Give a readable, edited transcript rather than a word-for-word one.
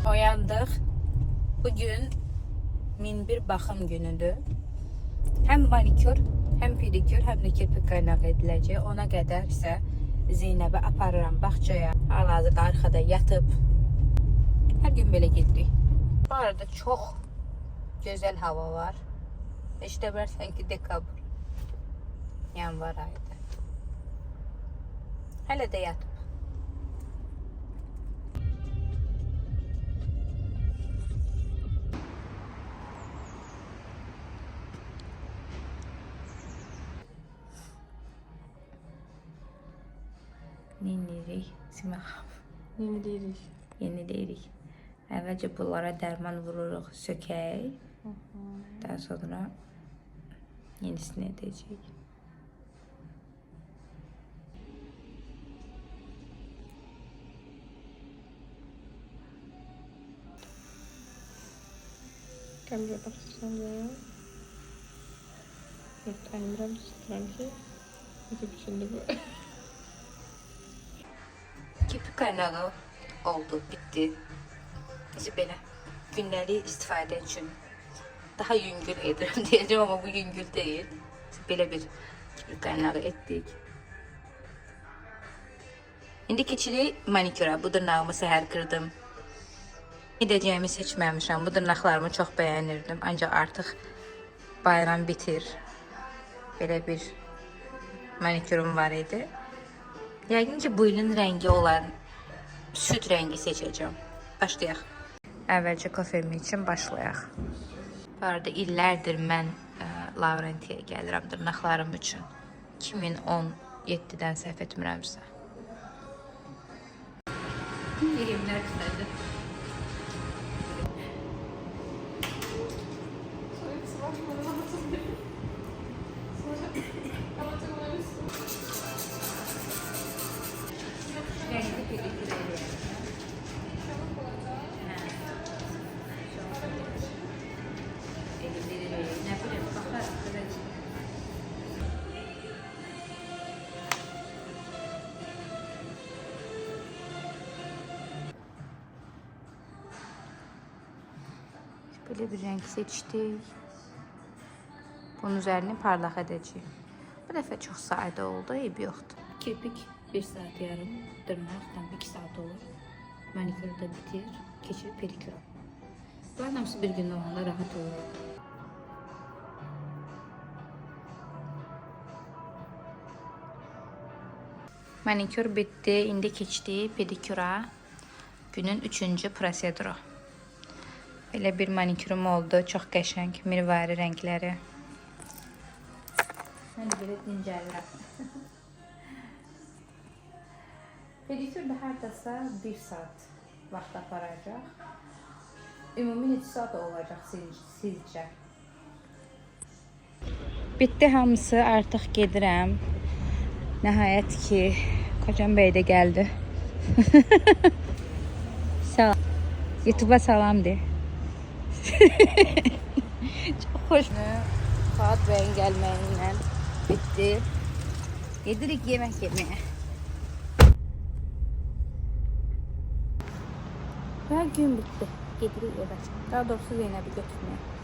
Oyandıq. Bugün min bir baxım günüdür. Həm manikür, həm pedikür, həm də kirpik qaynağı ediləcək. Ona qədər isə Zeynəbi aparıram bağçaya. Hal-hazırda arxada yatıb. Hər gün belə gedirik. Bu arada çox gözəl hava var. İşte bilirsən ki, dekabr. Yanvar ayıdır. Hələ də yatıb. Yenilik, Simə xanım. Yeniləyirik. Əvvəlcə bunlara dərman vururuq, sökək. Daha sonra yenisini edəcək. Kameraya baxırsan da. Yox, tanımıram, tuturam ki. YouTube içində bu. Kirpik qaynağı oldu, bitti. Bizi belə gündəlik istifadə üçün daha yüngül edirəm deyəcəm, amma bu yüngül deyil. Belə bir kirpik qaynağı etdik. İndi keçirik maniküra. Bu dırnağımı səhər qırdım. Edəcəyimi seçməmişəm. Bu dırnaqlarımı çox bəyənirdim. Ancaq artıq bayram bitir. Belə bir manikürum var idi. Yəqin ki, bu ilin rəngi olan süd rəngi seçəcəm. Başlayaq. Əvvəlcə kofemi üçün başlayaq. Bu arada illərdir mən Laurentiyə gəlirəm dırnaqlarım üçün. 2017-dən səhv etmirəmsə. Yerimlər qısadır. Böyle bir renk seçtik. Bunun üzərini parlaq edəcəyik. Bu dəfə çox sadə oldu, eybi yoxdur. Kirpik 1 saat yarım, dırnaq tam 2 saat olur. Manikür da bitir, keçir pediküra. Bunların hamısı bir gün olanda rahat olur. Manikür bitti, indi keçdi pediküra. Günün 3-cü proseduru. Belə bir manikürüm oldu, çox qəşəng, mirvari rəngləri. Mən belə dincəlirəm. Pedikür də hərdəsə 1 saat vaxt aparacaq. Ümumi neçə saat olacaq sizcə? Bitti hamısı, artıq gedirəm. Nəhayət ki, Qocan bəy də gəldi. Salam. YouTube'a salam de. Çok hoş. Fuat Bey'in gelmeyiyle bitti. Gedirik yemek yemeye. Her gün bitti. Gedirik eve. Daha doğrusu Zeynep'i götürmeye.